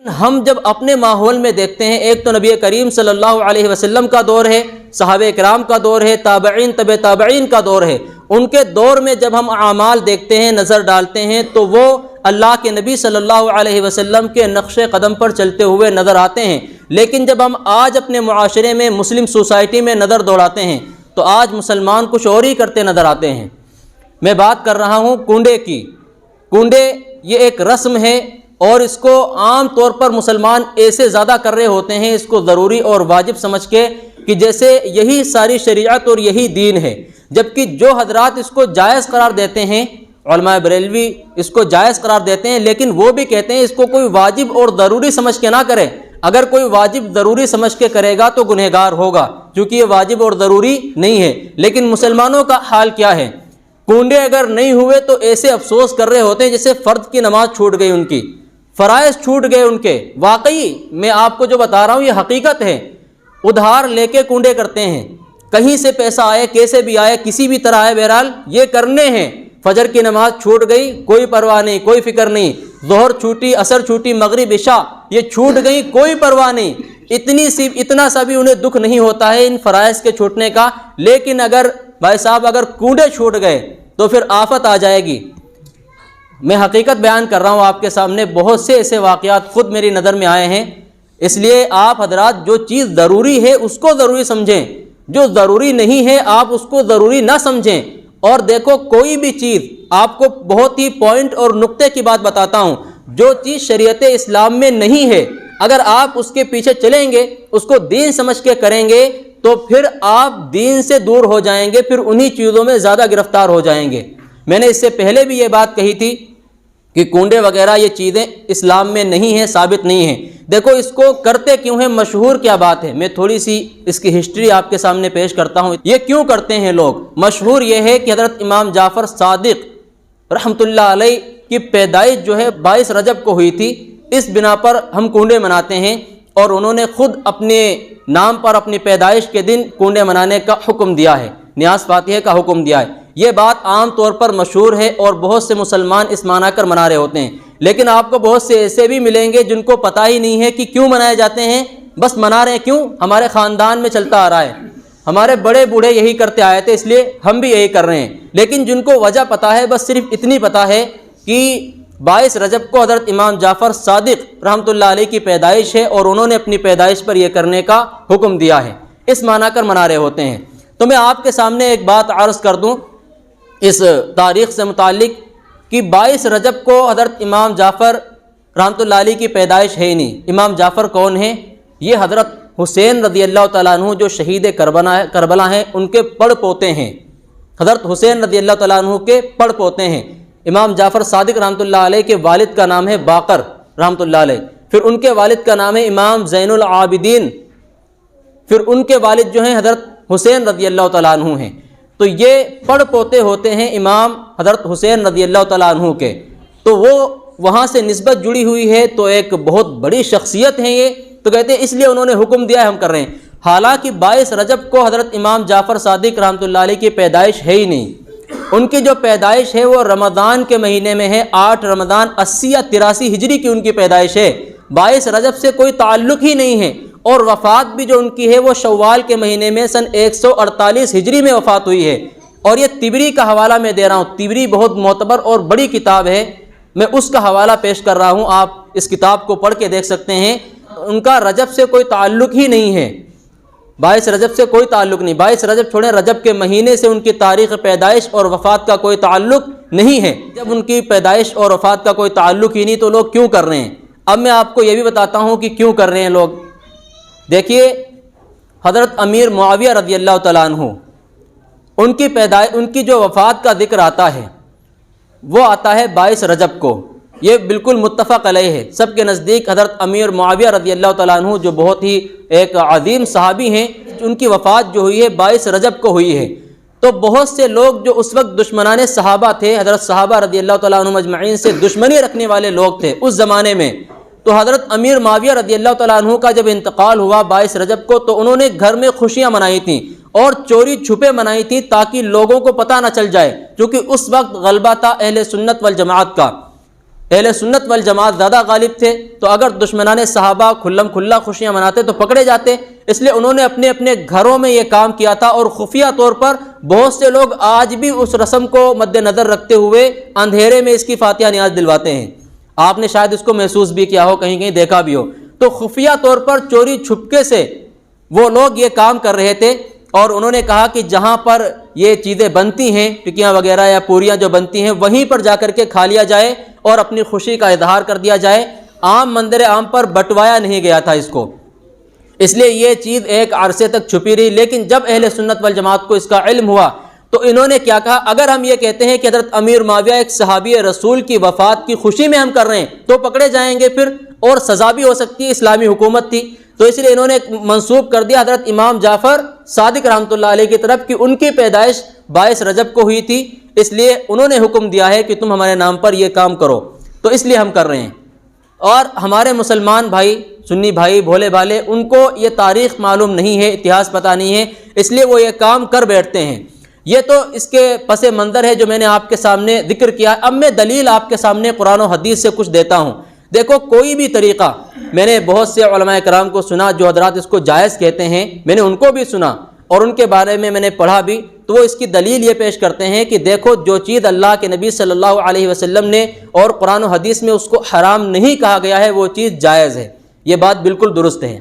ہم جب اپنے ماحول میں دیکھتے ہیں، ایک تو نبی کریم صلی اللہ علیہ وسلم کا دور ہے، صحابہ کرام کا دور ہے، تابعین تبع تابعین کا دور ہے، ان کے دور میں جب ہم اعمال دیکھتے ہیں، نظر ڈالتے ہیں، تو وہ اللہ کے نبی صلی اللہ علیہ وسلم کے نقش قدم پر چلتے ہوئے نظر آتے ہیں۔ لیکن جب ہم آج اپنے معاشرے میں، مسلم سوسائٹی میں نظر دوڑاتے ہیں تو آج مسلمان کچھ اور ہی کرتے نظر آتے ہیں۔ میں بات کر رہا ہوں کنڈے کی۔ کنڈے یہ ایک رسم ہے، اور اس کو عام طور پر مسلمان ایسے زیادہ کر رہے ہوتے ہیں، اس کو ضروری اور واجب سمجھ کے، کہ جیسے یہی ساری شریعت اور یہی دین ہے، جبکہ جو حضرات اس کو جائز قرار دیتے ہیں، علماء بریلوی اس کو جائز قرار دیتے ہیں، لیکن وہ بھی کہتے ہیں اس کو کوئی واجب اور ضروری سمجھ کے نہ کرے۔ اگر کوئی واجب ضروری سمجھ کے کرے گا تو گنہگار ہوگا، کیونکہ یہ واجب اور ضروری نہیں ہے۔ لیکن مسلمانوں کا حال کیا ہے؟ کنڈے اگر نہیں ہوئے تو ایسے افسوس کر رہے ہوتے ہیں جیسے فرد کی نماز چھوٹ گئی، ان کی فرائض چھوٹ گئے ان کے۔ واقعی میں آپ کو جو بتا رہا ہوں یہ حقیقت ہے۔ ادھار لے کے کنڈے کرتے ہیں، کہیں سے پیسہ آئے، کیسے بھی آئے، کسی بھی طرح آئے، بہرحال یہ کرنے ہیں۔ فجر کی نماز چھوٹ گئی، کوئی پرواہ نہیں، کوئی فکر نہیں۔ ظہر چھوٹی، عصر چھوٹی، مغرب، عشاء یہ چھوٹ گئی، کوئی پرواہ نہیں۔ اتنا سا بھی انہیں دکھ نہیں ہوتا ہے ان فرائض کے چھوٹنے کا۔ لیکن اگر بھائی صاحب اگر کنڈے چھوٹ گئے تو پھر آفت آ جائے گی۔ میں حقیقت بیان کر رہا ہوں آپ کے سامنے، بہت سے ایسے واقعات خود میری نظر میں آئے ہیں۔ اس لیے آپ حضرات جو چیز ضروری ہے اس کو ضروری سمجھیں، جو ضروری نہیں ہے آپ اس کو ضروری نہ سمجھیں۔ اور دیکھو کوئی بھی چیز، آپ کو بہت ہی پوائنٹ اور نقطے کی بات بتاتا ہوں، جو چیز شریعت اسلام میں نہیں ہے اگر آپ اس کے پیچھے چلیں گے، اس کو دین سمجھ کے کریں گے، تو پھر آپ دین سے دور ہو جائیں گے، پھر انہی چیزوں میں زیادہ گرفتار ہو جائیں گے۔ میں نے اس سے پہلے بھی یہ بات کہی تھی کہ کنڈے وغیرہ یہ چیزیں اسلام میں نہیں ہیں، ثابت نہیں ہیں۔ دیکھو اس کو کرتے کیوں ہیں، مشہور کیا بات ہے، میں تھوڑی سی اس کی ہسٹری آپ کے سامنے پیش کرتا ہوں۔ یہ کیوں کرتے ہیں لوگ؟ مشہور یہ ہے کہ حضرت امام جعفر صادق رحمۃ اللہ علیہ کی پیدائش جو ہے 22 رجب کو ہوئی تھی، اس بنا پر ہم کنڈے مناتے ہیں، اور انہوں نے خود اپنے نام پر اپنی پیدائش کے دن کنڈے منانے کا حکم دیا ہے، نیاز فاتحہ کا حکم دیا ہے۔ یہ بات عام طور پر مشہور ہے اور بہت سے مسلمان اس مانا کر منا رہے ہوتے ہیں، لیکن آپ کو بہت سے ایسے بھی ملیں گے جن کو پتہ ہی نہیں ہے کہ کیوں منائے جاتے ہیں، بس منا رہے ہیں کیوں، ہمارے خاندان میں چلتا آ رہا ہے، ہمارے بڑے بوڑھے یہی کرتے آئے تھے اس لیے ہم بھی یہی کر رہے ہیں۔ لیکن جن کو وجہ پتہ ہے، بس صرف اتنی پتہ ہے کہ 22 رجب کو حضرت امام جعفر صادق رحمۃ اللہ علیہ کی پیدائش ہے، اور انہوں نے اپنی پیدائش پر یہ کرنے کا حکم دیا ہے، اس مانا کر منا رہے ہوتے ہیں۔ تو میں آپ کے سامنے ایک بات عرض کر دوں اس تاریخ سے متعلق کہ 22 رجب کو حضرت امام جعفر رحمۃ اللہ علیہ کی پیدائش ہے ہی نہیں۔ امام جعفر کون ہیں؟ یہ حضرت حسین رضی اللہ تعالیٰ عنہ جو شہید کربلا ہیں ان کے پڑ پوتے ہیں، حضرت حسین رضی اللہ تعالیٰ عنہ کے پڑ پوتے ہیں۔ امام جعفر صادق رحمۃ اللہ علیہ کے والد کا نام ہے باقر رحمۃ اللہ علیہ، پھر ان کے والد کا نام ہے امام زین العابدین، پھر ان کے والد جو ہیں حضرت حسین رضی اللہ تعالیٰ عنہ ہیں۔ تو یہ پڑ پوتے ہوتے ہیں امام حضرت حسین رضی اللہ تعالیٰ عنہ کے، تو وہ وہاں سے نسبت جڑی ہوئی ہے، تو ایک بہت بڑی شخصیت ہیں یہ، تو کہتے ہیں اس لیے انہوں نے حکم دیا ہے ہم کر رہے ہیں۔ حالانکہ 22 رجب کو حضرت امام جعفر صادق رحمۃ اللہ علیہ کی پیدائش ہے ہی نہیں۔ ان کی جو پیدائش ہے وہ رمضان کے مہینے میں ہے، 8 رمضان 80 یا 83 ہجری کی ان کی پیدائش ہے، 22 رجب سے کوئی تعلق ہی نہیں ہے۔ اور وفات بھی جو ان کی ہے وہ شوال کے مہینے میں سن 148 ہجری میں وفات ہوئی ہے۔ اور یہ طبری کا حوالہ میں دے رہا ہوں، طبری بہت معتبر اور بڑی کتاب ہے، میں اس کا حوالہ پیش کر رہا ہوں، آپ اس کتاب کو پڑھ کے دیکھ سکتے ہیں۔ ان کا رجب سے کوئی تعلق ہی نہیں ہے، 22 رجب سے کوئی تعلق نہیں، 22 رجب چھوڑیں، رجب کے مہینے سے ان کی تاریخ پیدائش اور وفات کا کوئی تعلق نہیں ہے۔ جب ان کی پیدائش اور وفات کا کوئی تعلق ہی نہیں تو لوگ کیوں کر رہے ہیں؟ اب میں آپ کو یہ بھی بتاتا ہوں کہ کیوں کر رہے ہیں لوگ۔ دیکھیے حضرت امیر معاویہ رضی اللہ تعالیٰ عنہ، ان کی جو وفات کا ذکر آتا ہے وہ آتا ہے 22 رجب کو، یہ بالکل متفق علیہ ہے سب کے نزدیک۔ حضرت امیر معاویہ رضی اللہ تعالیٰ عنہ جو بہت ہی ایک عظیم صحابی ہیں، ان کی وفات جو ہوئی ہے 22 رجب کو ہوئی ہے۔ تو بہت سے لوگ جو اس وقت دشمنان صحابہ تھے، حضرت صحابہ رضی اللہ تعالیٰ عنہ مجمعین سے دشمنی رکھنے والے لوگ تھے اس زمانے میں، تو حضرت امیر معاویہ رضی اللہ تعالیٰ عنہ کا جب انتقال ہوا 22 رجب کو، تو انہوں نے گھر میں خوشیاں منائی تھیں اور چوری چھپے منائی تھیں تاکہ لوگوں کو پتہ نہ چل جائے، کیونکہ اس وقت غلبہ تھا اہل سنت والجماعت کا۔ اہل سنت والجماعت زیادہ غالب تھے، تو اگر دشمنان صحابہ کھلم کھلا خوشیاں مناتے تو پکڑے جاتے، اس لیے انہوں نے اپنے اپنے گھروں میں یہ کام کیا تھا، اور خفیہ طور پر بہت سے لوگ آج بھی اس رسم کو مد نظر رکھتے ہوئے اندھیرے میں اس کی فاتحہ نیاز دلواتے ہیں۔ آپ نے شاید اس کو محسوس بھی کیا ہو، کہیں کہیں دیکھا بھی ہو۔ تو خفیہ طور پر چوری چھپکے سے وہ لوگ یہ کام کر رہے تھے، اور انہوں نے کہا کہ جہاں پر یہ چیزیں بنتی ہیں، ٹکیاں وغیرہ یا پوریاں جو بنتی ہیں، وہیں پر جا کر کے کھا لیا جائے اور اپنی خوشی کا اظہار کر دیا جائے۔ عام مندر عام پر بٹوایا نہیں گیا تھا اس کو، اس لیے یہ چیز ایک عرصے تک چھپی رہی۔ لیکن جب اہل سنت والجماعت کو اس کا علم ہوا تو انہوں نے کیا کہا، اگر ہم یہ کہتے ہیں کہ حضرت امیر معاویہ ایک صحابی رسول کی وفات کی خوشی میں ہم کر رہے ہیں تو پکڑے جائیں گے پھر، اور سزا بھی ہو سکتی ہے، اسلامی حکومت تھی۔ تو اس لیے انہوں نے منسوب کر دیا حضرت امام جعفر صادق رحمۃ اللہ علیہ کی طرف کہ ان کی پیدائش 22 رجب کو ہوئی تھی، اس لیے انہوں نے حکم دیا ہے کہ تم ہمارے نام پر یہ کام کرو، تو اس لیے ہم کر رہے ہیں۔ اور ہمارے مسلمان بھائی، سنی بھائی بھولے بھالے، ان کو یہ تاریخ معلوم نہیں ہے، اتہاس پتہ نہیں ہے، اس لیے وہ یہ کام کر بیٹھتے ہیں۔ یہ تو اس کے پس منظر ہے جو میں نے آپ کے سامنے ذکر کیا۔ اب میں دلیل آپ کے سامنے قرآن و حدیث سے کچھ دیتا ہوں۔ دیکھو، کوئی بھی طریقہ، میں نے بہت سے علماء کرام کو سنا جو حضرات اس کو جائز کہتے ہیں، میں نے ان کو بھی سنا اور ان کے بارے میں نے پڑھا بھی، تو وہ اس کی دلیل یہ پیش کرتے ہیں کہ دیکھو، جو چیز اللہ کے نبی صلی اللہ علیہ وسلم نے اور قرآن و حدیث میں اس کو حرام نہیں کہا گیا ہے، وہ چیز جائز ہے۔ یہ بات بالکل درست ہے،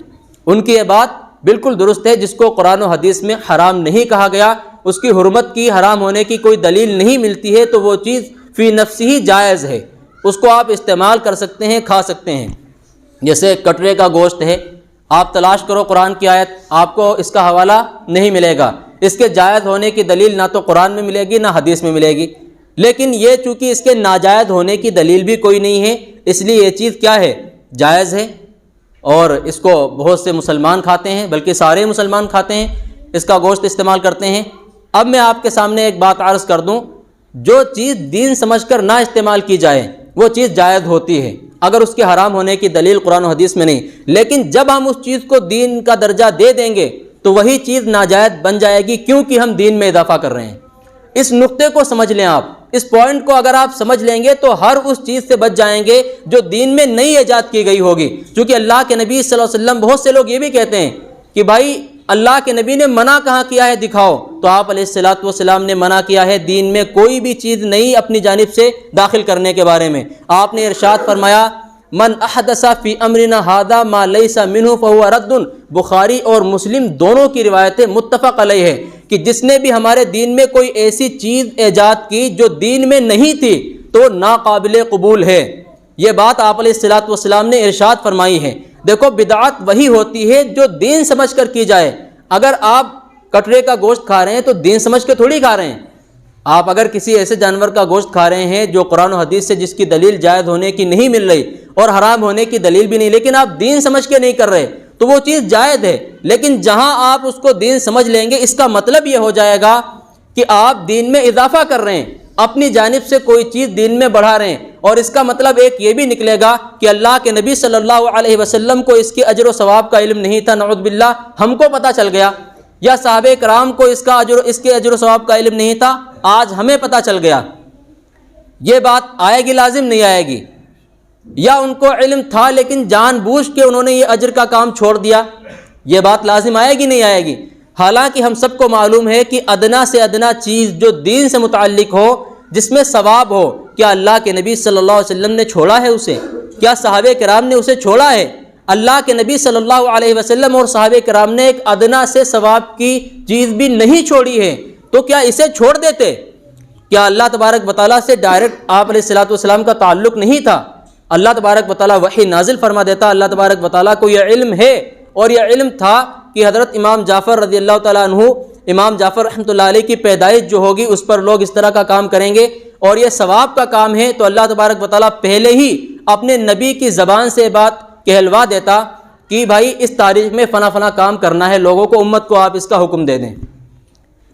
ان کی یہ بات بالکل درست ہے۔ جس کو قرآن و حدیث میں حرام نہیں کہا گیا، اس کی حرمت کی، حرام ہونے کی کوئی دلیل نہیں ملتی ہے، تو وہ چیز فی نفسی ہی جائز ہے، اس کو آپ استعمال کر سکتے ہیں، کھا سکتے ہیں۔ جیسے کٹرے کا گوشت ہے، آپ تلاش کرو قرآن کی آیت، آپ کو اس کا حوالہ نہیں ملے گا، اس کے جائز ہونے کی دلیل نہ تو قرآن میں ملے گی نہ حدیث میں ملے گی۔ لیکن یہ چونکہ اس کے ناجائز ہونے کی دلیل بھی کوئی نہیں ہے، اس لیے یہ چیز کیا ہے، جائز ہے، اور اس کو بہت سے مسلمان کھاتے ہیں، بلکہ سارے مسلمان کھاتے ہیں، اس کا گوشت استعمال کرتے ہیں۔ اب میں آپ کے سامنے ایک بات عرض کر دوں، جو چیز دین سمجھ کر نہ استعمال کی جائے وہ چیز جائز ہوتی ہے، اگر اس کے حرام ہونے کی دلیل قرآن و حدیث میں نہیں۔ لیکن جب ہم اس چیز کو دین کا درجہ دے دیں گے تو وہی چیز ناجائز بن جائے گی، کیونکہ ہم دین میں اضافہ کر رہے ہیں۔ اس نقطے کو سمجھ لیں آپ، اس پوائنٹ کو اگر آپ سمجھ لیں گے تو ہر اس چیز سے بچ جائیں گے جو دین میں نئی ایجاد کی گئی ہوگی۔ چونکہ اللہ کے نبی صلی اللہ علیہ وسلم، بہت سے لوگ یہ بھی کہتے ہیں کہ بھائی اللہ کے نبی نے منع کہاں کیا ہے، دکھاؤ، تو آپ علیہ الصلوۃ والسلام نے منع کیا ہے دین میں کوئی بھی چیز نئی اپنی جانب سے داخل کرنے کے بارے میں۔ آپ نے ارشاد فرمایا، من احدث فی امرنا ھذا ما لیس منہ فہو رد۔ بخاری اور مسلم دونوں کی روایتیں متفق علیہ ہے کہ جس نے بھی ہمارے دین میں کوئی ایسی چیز ایجاد کی جو دین میں نہیں تھی تو ناقابل قبول ہے۔ یہ بات آپ علیہ الصلوۃ والسلام نے ارشاد فرمائی ہے۔ دیکھو، بدعت وہی ہوتی ہے جو دین سمجھ کر کی جائے۔ اگر آپ کٹرے کا گوشت کھا رہے ہیں تو دین سمجھ کے تھوڑی کھا رہے ہیں۔ آپ اگر کسی ایسے جانور کا گوشت کھا رہے ہیں جو قرآن و حدیث سے جس کی دلیل جائز ہونے کی نہیں مل رہی اور حرام ہونے کی دلیل بھی نہیں، لیکن آپ دین سمجھ کے نہیں کر رہے، تو وہ چیز جائز ہے۔ لیکن جہاں آپ اس کو دین سمجھ لیں گے، اس کا مطلب یہ ہو جائے گا کہ آپ دین میں اضافہ کر رہے ہیں، اپنی جانب سے کوئی چیز دین میں بڑھا رہے ہیں، اور اس کا مطلب ایک یہ بھی نکلے گا کہ اللہ کے نبی صلی اللہ علیہ وسلم کو اس کے اجر و ثواب کا علم نہیں تھا، نعوذ باللہ، ہم کو پتہ چل گیا، یا صحابہ کرام کو اس کے اجر و ثواب کا علم نہیں تھا، آج ہمیں پتہ چل گیا۔ یہ بات آئے گی، لازم نہیں آئے گی؟ یا ان کو علم تھا لیکن جان بوجھ کے انہوں نے یہ اجر کا کام چھوڑ دیا، یہ بات لازم آئے گی، نہیں آئے گی؟ حالانکہ ہم سب کو معلوم ہے کہ ادنا سے ادنا چیز جو دین سے متعلق ہو، جس میں ثواب ہو، کیا اللہ کے نبی صلی اللہ علیہ وسلم نے چھوڑا ہے اسے؟ کیا صحابہ کرام نے اسے چھوڑا ہے؟ اللہ کے نبی صلی اللہ علیہ وسلم اور صحابہ کرام نے ایک ادنا سے ثواب کی چیز بھی نہیں چھوڑی ہے، تو کیا اسے چھوڑ دیتے؟ کیا اللہ تبارک و تعالیٰ سے ڈائریکٹ آپ علیہ الصلوۃ والسلام کا تعلق نہیں تھا؟ اللہ تبارک و تعالیٰ وحی نازل فرما دیتا۔ اللہ تبارک و تعالیٰ کو یہ علم ہے، اور یہ علم تھا کہ حضرت امام جعفر رضی اللہ تعالیٰ عنہ، امام جعفر رحمۃ اللہ علیہ کی پیدائش جو ہوگی اس پر لوگ اس طرح کا کام کریں گے اور یہ ثواب کا کام ہے، تو اللہ تبارک و تعالیٰ پہلے ہی اپنے نبی کی زبان سے بات کہلوا دیتا کہ بھائی اس تاریخ میں فلاں فلاں کام کرنا ہے، لوگوں کو، امت کو آپ اس کا حکم دے دیں۔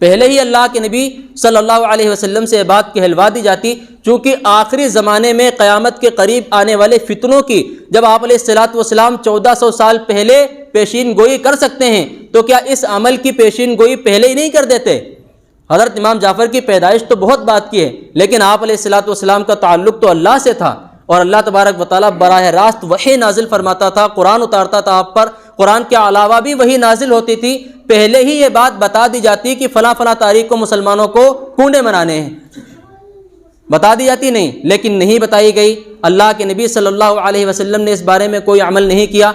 پہلے ہی اللہ کے نبی صلی اللہ علیہ وسلم سے بات کہلوا دی جاتی، چونکہ آخری زمانے میں قیامت کے قریب آنے والے فتنوں کی جب آپ علیہ الصلوۃ والسلام 1400 سال پہلے پیشین گوئی کر سکتے ہیں، تو کیا اس عمل کی پیشین گوئی پہلے ہی نہیں کر دیتے؟ حضرت امام جعفر کی پیدائش تو بہت بات کی ہے، لیکن آپ علیہ الصلوۃ والسلام کا تعلق تو اللہ سے تھا، اور اللہ تبارک و تعالیٰ براہ راست وحی نازل فرماتا تھا، قرآن اتارتا تھا آپ پر، قرآن کے علاوہ بھی وحی نازل ہوتی تھی، پہلے ہی یہ بات بتا دی جاتی کہ فلاں فلاں تاریخ کو مسلمانوں کو کنڈے منانے ہیں، بتا دی جاتی نہیں، لیکن نہیں بتائی گئی۔ اللہ کے نبی صلی اللہ علیہ وسلم نے اس بارے میں کوئی عمل نہیں کیا۔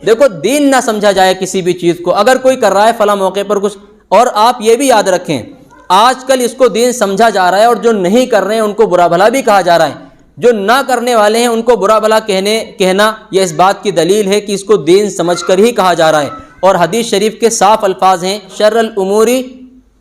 دیکھو، دین نہ سمجھا جائے کسی بھی چیز کو، اگر کوئی کر رہا ہے فلاں موقع پر کچھ، اور آپ یہ بھی یاد رکھیں آج کل اس کو دین سمجھا جا رہا ہے، اور جو نہیں کر رہے ہیں ان کو برا بھلا بھی کہا جا رہا ہے، جو نہ کرنے والے ہیں ان کو برا بھلا کہنا یہ اس بات کی دلیل ہے کہ اس کو دین سمجھ کر ہی کہا جا رہا ہے۔ اور حدیث شریف کے صاف الفاظ ہیں، شر الامور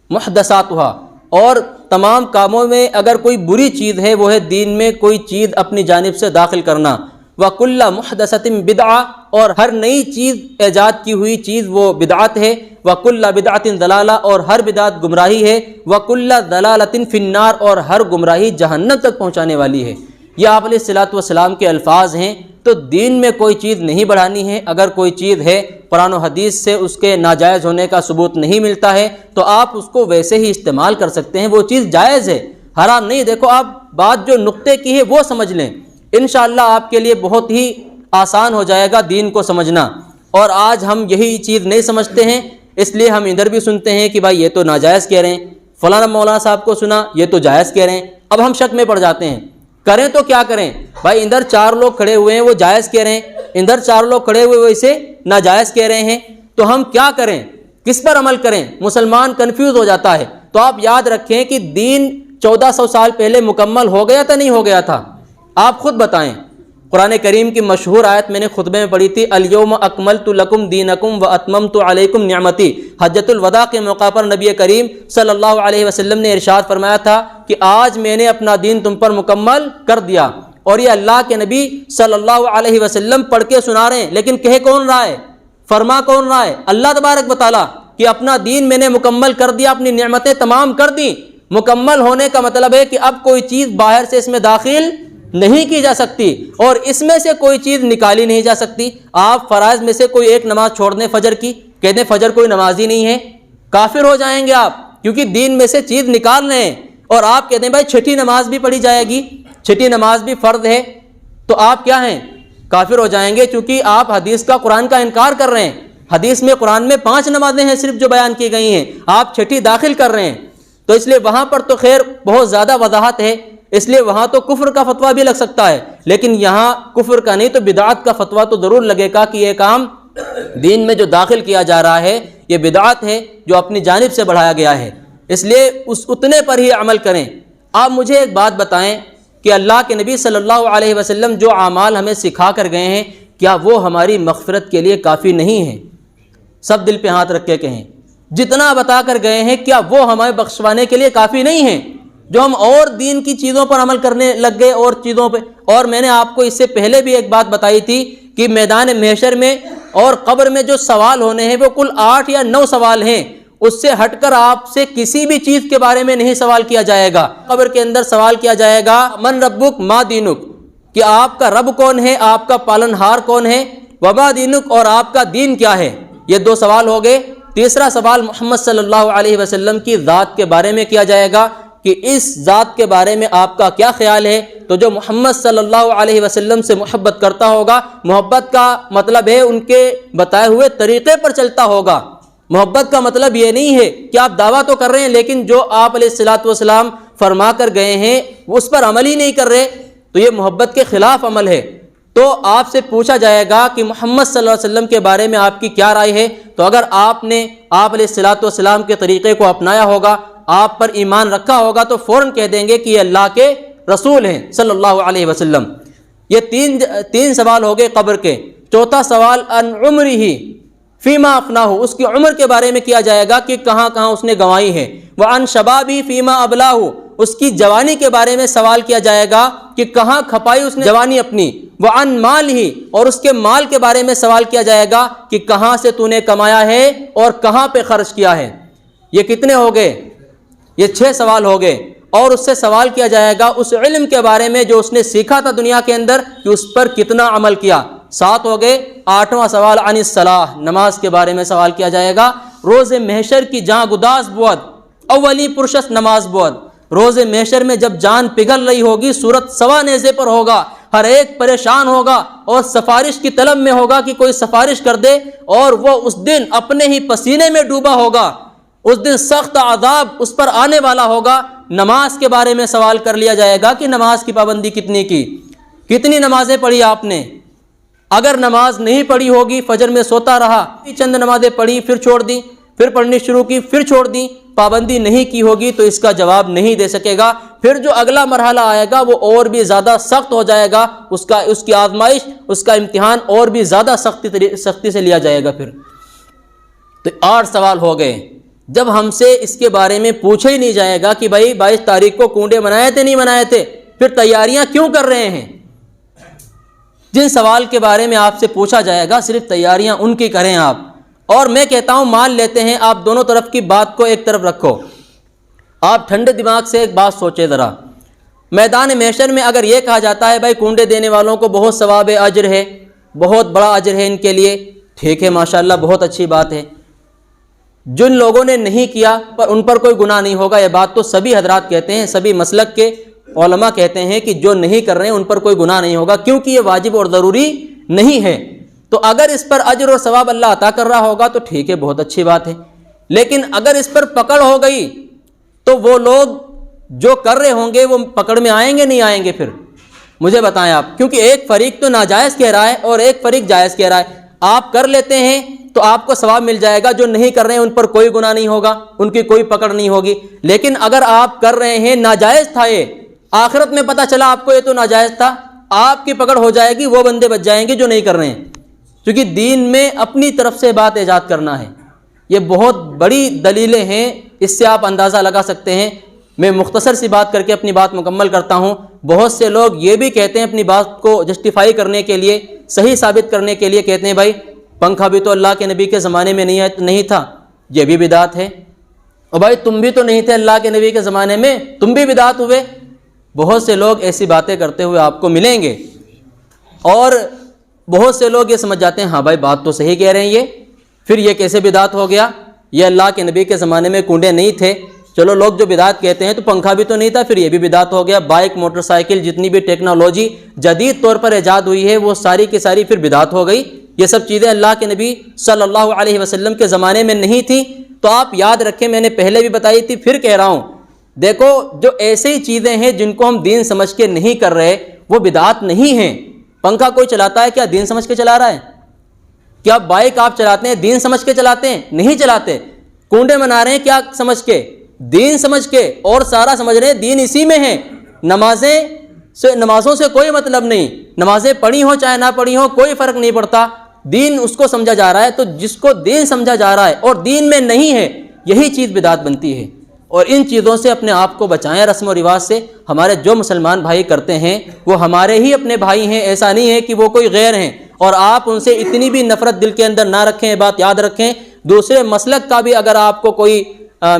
محدثاتھا، اور تمام کاموں میں اگر کوئی بری چیز ہے وہ ہے دین میں کوئی چیز اپنی جانب سے داخل کرنا، وَكُلَّ مُحْدَثَةٍ بِدْعَةٍ، اور ہر نئی چیز ایجاد کی ہوئی چیز وہ بدعت ہے، وَكُلَّ بِدْعَةٍ ضَلَالَةٍ، اور ہر بدعت گمراہی ہے، وَكُلَّ ضَلَالَةٍ فِي النَّارِ، اور ہر گمراہی جہنم تک پہنچانے والی ہے۔ یہ آپ علیہ الصلوۃ والسلام کے الفاظ ہیں۔ تو دین میں کوئی چیز نہیں بڑھانی ہے، اگر کوئی چیز ہے قرآن و حدیث سے اس کے ناجائز ہونے کا ثبوت نہیں ملتا ہے تو آپ اس کو ویسے ہی استعمال کر سکتے ہیں، وہ چیز جائز ہے، حرام نہیں۔ دیکھو، آپ بات جو نقطے کی ہے وہ سمجھ لیں، انشاءاللہ آپ کے لیے بہت ہی آسان ہو جائے گا دین کو سمجھنا۔ اور آج ہم یہی چیز نہیں سمجھتے ہیں، اس لیے ہم ادھر بھی سنتے ہیں کہ بھائی یہ تو ناجائز کہہ رہے ہیں، فلانا مولانا صاحب کو سنا یہ تو جائز کہہ رہے ہیں، اب ہم شک میں پڑ جاتے ہیں، کریں تو کیا کریں؟ بھائی ادھر 4 لوگ کھڑے ہوئے ہیں وہ جائز کہہ رہے ہیں، ادھر 4 لوگ کھڑے ہوئے وہ اسے ناجائز کہہ رہے ہیں، تو ہم کیا کریں؟ کس پر عمل کریں؟ مسلمان کنفیوز ہو جاتا ہے۔ تو آپ یاد رکھیں کہ دین 1400 سال پہلے مکمل ہو گیا تھا نہیں ہو گیا تھا؟ آپ خود بتائیں۔ قرآن کریم کی مشہور آیت میں نے خطبے میں پڑھی تھی، الیوم اکملت لکم دینکم واتممت علیکم نعمتی۔ حجۃ الوداع کے موقع پر نبی کریم صلی اللہ علیہ وسلم نے ارشاد فرمایا تھا کہ آج میں نے اپنا دین تم پر مکمل کر دیا، اور یہ اللہ کے نبی صلی اللہ علیہ وسلم پڑھ کے سنا رہے ہیں، لیکن کہہ کون رہا ہے؟ فرما کون رہا ہے؟ اللہ تبارک و تعالیٰ، کہ اپنا دین میں نے مکمل کر دیا، اپنی نعمتیں تمام کر دی۔ مکمل ہونے کا مطلب ہے کہ اب کوئی چیز باہر سے اس میں داخل نہیں کی جا سکتی، اور اس میں سے کوئی چیز نکالی نہیں جا سکتی۔ آپ فرائض میں سے کوئی ایک نماز چھوڑ دیں فجر کی، کہتے ہیں فجر کوئی نماز ہی نہیں ہے، کافر ہو جائیں گے آپ، کیونکہ دین میں سے چیز نکال رہے ہیں۔ اور آپ کہتے ہیں بھائی چھٹی نماز بھی پڑھی جائے گی، چھٹی نماز بھی فرض ہے، تو آپ کیا ہیں؟ کافر ہو جائیں گے، چونکہ آپ حدیث کا قرآن کا انکار کر رہے ہیں۔ حدیث میں قرآن میں 5 نمازیں ہیں صرف جو بیان کی گئی ہیں، آپ چھٹی داخل کر رہے ہیں، تو اس لیے وہاں پر تو خیر بہت زیادہ وضاحت ہے، اس لیے وہاں تو کفر کا فتویٰ بھی لگ سکتا ہے، لیکن یہاں کفر کا نہیں تو بدعت کا فتویٰ تو ضرور لگے گا کہ یہ کام دین میں جو داخل کیا جا رہا ہے یہ بدعت ہے جو اپنی جانب سے بڑھایا گیا ہے، اس لیے اتنے پر ہی عمل کریں۔ آپ مجھے ایک بات بتائیں کہ اللہ کے نبی صلی اللہ علیہ وسلم جو اعمال ہمیں سکھا کر گئے ہیں، کیا وہ ہماری مغفرت کے لیے کافی نہیں ہیں؟ سب دل پہ ہاتھ رکھ کے کہیں، جتنا بتا کر گئے ہیں کیا وہ ہمیں بخشوانے کے لیے کافی نہیں ہیں؟ جو ہم اور دین کی چیزوں پر عمل کرنے لگ گئے اور چیزوں پہ۔ اور میں نے آپ کو اس سے پہلے بھی ایک بات بتائی تھی کہ میدان محشر میں اور قبر میں جو سوال ہونے ہیں وہ کل 8 یا 9 سوال ہیں، اس سے ہٹ کر آپ سے کسی بھی چیز کے بارے میں نہیں سوال کیا جائے گا۔ قبر کے اندر سوال کیا جائے گا، من ربک ما دینک، کہ آپ کا رب کون ہے، آپ کا پالنہار کون ہے، وما دینک، اور آپ کا دین کیا ہے۔ یہ 2 سوال ہو گئے۔ تیسرا سوال محمد صلی اللہ علیہ وسلم کی ذات کے بارے میں کیا جائے گا کہ اس ذات کے بارے میں آپ کا کیا خیال ہے۔ تو جو محمد صلی اللہ علیہ وسلم سے محبت کرتا ہوگا، محبت کا مطلب ہے ان کے بتائے ہوئے طریقے پر چلتا ہوگا۔ محبت کا مطلب یہ نہیں ہے کہ آپ دعویٰ تو کر رہے ہیں لیکن جو آپ علیہ الصلوۃ والسلام فرما کر گئے ہیں اس پر عمل ہی نہیں کر رہے، تو یہ محبت کے خلاف عمل ہے۔ تو آپ سے پوچھا جائے گا کہ محمد صلی اللہ علیہ وسلم کے بارے میں آپ کی کیا رائے ہے، تو اگر آپ نے آپ علیہ الصلوۃ والسلام کے طریقے کو اپنایا ہوگا، آپ پر ایمان رکھا ہوگا، تو فوراً کہہ دیں گے کہ یہ اللہ کے رسول ہیں صلی اللہ علیہ وسلم۔ یہ تین سوال ہو گئے قبر کے۔ چوتھا سوال ان عمرہ فیما افناہ، اس کی عمر کے بارے میں کیا جائے گا کہ کہاں کہاں اس نے گنوائی ہے۔ وعن شبابی فیما ابلاہ، اس کی جوانی کے بارے میں سوال کیا جائے گا کہ کہاں کھپائی اس نے جوانی اپنی۔ وعن مالہ، اور اس کے مال کے بارے میں سوال کیا جائے گا کہ کہاں سے تو نے کمایا ہے اور کہاں پہ خرچ کیا ہے۔ یہ کتنے ہو گئے؟ یہ 6 سوال ہو گئے۔ اور اس سے سوال کیا جائے گا اس علم کے بارے میں جو اس نے سیکھا تھا دنیا کے اندر کہ اس پر کتنا عمل کیا۔ 7 ہو گئے۔ 8واں سوال عن الصلاۃ، نماز کے بارے میں سوال کیا جائے گا۔ روز محشر کی جاں گداز بود، اولی پرشس نماز بود۔ روز محشر میں جب جان پگھل رہی ہوگی، صورت سوا نیزے پر ہوگا، ہر ایک پریشان ہوگا اور سفارش کی طلب میں ہوگا کہ کوئی سفارش کر دے، اور وہ اس دن اپنے ہی پسینے میں ڈوبا ہوگا، اس دن سخت عذاب اس پر آنے والا ہوگا۔ نماز کے بارے میں سوال کر لیا جائے گا کہ نماز کی پابندی کتنی کی، کتنی نمازیں پڑھی آپ نے؟ اگر نماز نہیں پڑھی ہوگی، فجر میں سوتا رہا، چند نمازیں پڑھی پھر چھوڑ دی، پھر پڑھنی شروع کی پھر چھوڑ دی، پابندی نہیں کی ہوگی تو اس کا جواب نہیں دے سکے گا۔ پھر جو اگلا مرحلہ آئے گا وہ اور بھی زیادہ سخت ہو جائے گا، اس کی آزمائش، اس کا امتحان اور بھی زیادہ سختی سے لیا جائے گا۔ پھر تو 8 سوال ہو گئے۔ جب ہم سے اس کے بارے میں پوچھا ہی نہیں جائے گا کہ بھائی 22 تاریخ کو کنڈے منائے تھے نہیں منائے تھے، پھر تیاریاں کیوں کر رہے ہیں؟ جن سوال کے بارے میں آپ سے پوچھا جائے گا صرف تیاریاں ان کی کریں آپ۔ اور میں کہتا ہوں مان لیتے ہیں، آپ دونوں طرف کی بات کو ایک طرف رکھو، آپ ٹھنڈے دماغ سے ایک بات سوچیں ذرا۔ میدان محشر میں اگر یہ کہا جاتا ہے بھائی کنڈے دینے والوں کو بہت ثواب اجر ہے، بہت بڑا اجر ہے ان کے لیے، ٹھیک ہے ماشاءاللہ بہت اچھی بات ہے۔ جن لوگوں نے نہیں کیا ان پر کوئی گناہ نہیں ہوگا، یہ بات تو سبھی حضرات کہتے ہیں، سبھی مسلک کے علماء کہتے ہیں کہ جو نہیں کر رہے ہیں ان پر کوئی گناہ نہیں ہوگا، کیونکہ یہ واجب اور ضروری نہیں ہے۔ تو اگر اس پر اجر اور ثواب اللہ عطا کر رہا ہوگا تو ٹھیک ہے، بہت اچھی بات ہے۔ لیکن اگر اس پر پکڑ ہو گئی تو وہ لوگ جو کر رہے ہوں گے وہ پکڑ میں آئیں گے نہیں آئیں گے؟ پھر مجھے بتائیں آپ، کیونکہ ایک فریق تو ناجائز کہہ رہا ہے اور ایک فریق جائز کہہ رہا ہے۔ آپ کر لیتے ہیں تو آپ کو ثواب مل جائے گا، جو نہیں کر رہے ہیں ان پر کوئی گناہ نہیں ہوگا، ان کی کوئی پکڑ نہیں ہوگی۔ لیکن اگر آپ کر رہے ہیں، ناجائز تھا یہ، آخرت میں پتہ چلا آپ کو یہ تو ناجائز تھا، آپ کی پکڑ ہو جائے گی، وہ بندے بچ جائیں گے جو نہیں کر رہے ہیں، کیونکہ دین میں اپنی طرف سے بات ایجاد کرنا ہے۔ یہ بہت بڑی دلیلیں ہیں، اس سے آپ اندازہ لگا سکتے ہیں۔ میں مختصر سی بات کر کے اپنی بات مکمل کرتا ہوں۔ بہت سے لوگ یہ بھی کہتے ہیں اپنی بات کو جسٹیفائی کرنے کے لیے، صحیح ثابت کرنے کے لیے کہتے ہیں بھائی پنکھا بھی تو اللہ کے نبی کے زمانے میں نہیں تھا، یہ بھی بدعت ہے، اور بھائی تم بھی تو نہیں تھے اللہ کے نبی کے زمانے میں، تم بھی بدعت ہوئے۔ بہت سے لوگ ایسی باتیں کرتے ہوئے آپ کو ملیں گے، اور بہت سے لوگ یہ سمجھ جاتے ہیں ہاں بھائی بات تو صحیح کہہ رہے ہیں یہ، پھر یہ کیسے بدعت ہو گیا؟ یہ اللہ کے نبی کے زمانے میں کنڈے نہیں تھے، چلو لوگ جو بدعت کہتے ہیں تو پنکھا بھی تو نہیں تھا، پھر یہ بھی بدعت ہو گیا۔ بائک، موٹر سائیکل، جتنی بھی ٹیکنالوجی جدید طور پر ایجاد ہوئی ہے وہ ساری کی ساری پھر بدعت ہو گئی۔ یہ سب چیزیں اللہ کے نبی صلی اللہ علیہ وسلم کے زمانے میں نہیں تھیں۔ تو آپ یاد رکھیں، میں نے پہلے بھی بتائی تھی، پھر کہہ رہا ہوں، دیکھو جو ایسی چیزیں ہیں جن کو ہم دین سمجھ کے نہیں کر رہے وہ بدعت نہیں ہیں۔ پنکھا کوئی چلاتا ہے کیا دین سمجھ کے چلا رہا ہے؟ کیا بائک آپ چلاتے ہیں دین سمجھ کے چلاتے ہیں؟ نہیں چلاتے۔ کنڈے منا رہے ہیں کیا سمجھ کے؟ دین سمجھ کے، اور سارا سمجھ رہے ہیں دین اسی میں ہے۔ نمازوں سے کوئی مطلب نہیں، نمازیں پڑھی ہوں چاہے نہ پڑھی ہوں کوئی فرق نہیں پڑتا، دین اس کو سمجھا جا رہا ہے۔ تو جس کو دین سمجھا جا رہا ہے اور دین میں نہیں ہے، یہی چیز بدعت بنتی ہے۔ اور ان چیزوں سے اپنے آپ کو بچائیں، رسم و رواج سے۔ ہمارے جو مسلمان بھائی کرتے ہیں وہ ہمارے ہی اپنے بھائی ہیں، ایسا نہیں ہے کہ وہ کوئی غیر ہیں۔ اور آپ ان سے اتنی بھی نفرت دل کے اندر نہ رکھیں، بات یاد رکھیں۔ دوسرے مسلک کا بھی اگر آپ کو کوئی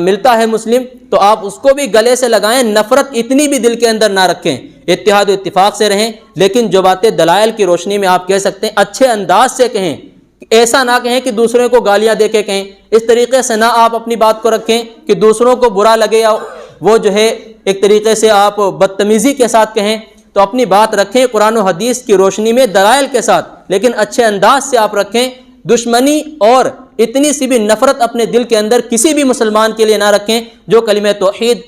ملتا ہے مسلم تو آپ اس کو بھی گلے سے لگائیں، نفرت اتنی بھی دل کے اندر نہ رکھیں، اتحاد و اتفاق سے رہیں۔ لیکن جو باتیں دلائل کی روشنی میں آپ کہہ سکتے ہیں اچھے انداز سے کہیں، ایسا نہ کہیں کہ دوسروں کو گالیاں دے کے کہیں، اس طریقے سے نہ آپ اپنی بات کو رکھیں کہ دوسروں کو برا لگے یا وہ جو ہے ایک طریقے سے آپ بدتمیزی کے ساتھ کہیں۔ تو اپنی بات رکھیں قرآن و حدیث کی روشنی میں دلائل کے ساتھ، لیکن اچھے انداز سے آپ رکھیں۔ دشمنی اور اتنی سی بھی نفرت اپنے دل کے اندر کسی بھی مسلمان کے لیے نہ رکھیں جو کلمہ توحید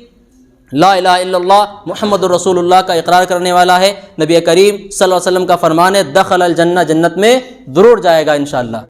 لا الہ الا اللہ محمد الرسول اللہ کا اقرار کرنے والا ہے۔ نبی کریم صلی اللہ علیہ وسلم کا فرمان ہے دخل الجنہ، جنت میں ضرور جائے گا انشاءاللہ۔